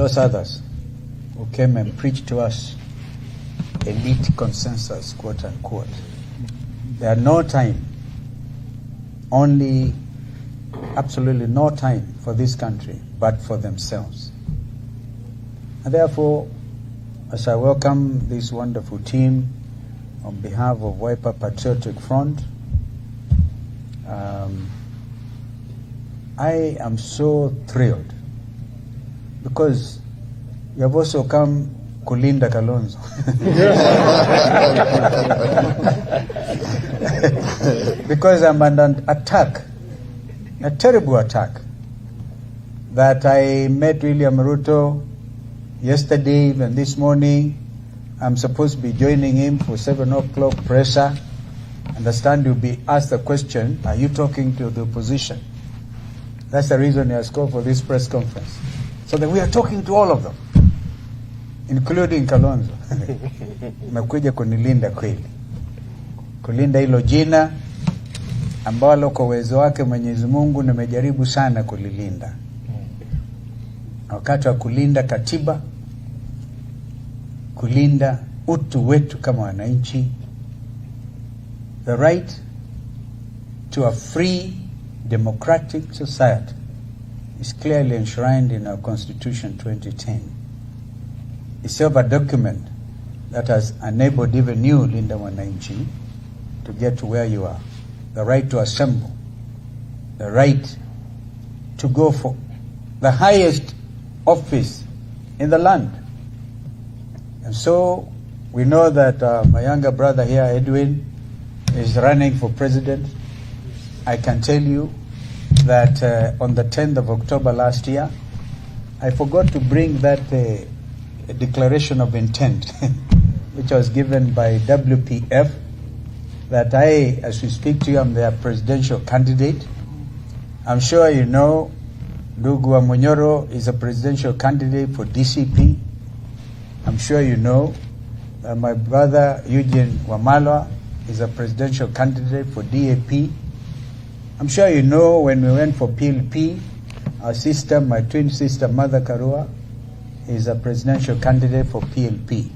lost others who came and preached to us elite consensus, quote unquote. There are no time, only absolutely no time for this country but for themselves. And therefore, as I welcome this wonderful team on behalf of Wiper Patriotic Front, I am so thrilled because you have also come kulinda Kalonzo. Because I'm under attack, a terrible attack, that I met William Ruto yesterday and this morning. I'm supposed to be joining him for 7 o'clock presser. Understand you'll be asked the question, are you talking to the opposition? That's the reason he has called for this press conference. So that we are talking to all of them, including Kalonzo. Mekuja kunilinda kweli. Kulinda hilo jina ambalo kwa uwezo wake Mwenyezi Mungu nimejaribu sana kulilinda. Wakati wa kulinda katiba, kulinda utu wetu kama wananchi, the right to a free democratic society is clearly enshrined in our Constitution 2010. It's a document that has enabled even you, Linda Wananchi, to get to where you are. The right to assemble, the right to go for the highest office in the land. And so we know that my younger brother here, Edwin, is running for president. I can tell you that on the 10th of October last year, I forgot to bring that declaration of intent, which was given by WPF, that I, as we speak to you, I'm their presidential candidate. I'm sure you know Ndugu wa Munyoro is a presidential candidate for DCP. I'm sure you know that my brother Eugene Wamalwa is a presidential candidate for DAP. I'm sure you know when we went for PLP, our sister, my twin sister, Mother Karua, is a presidential candidate for PLP.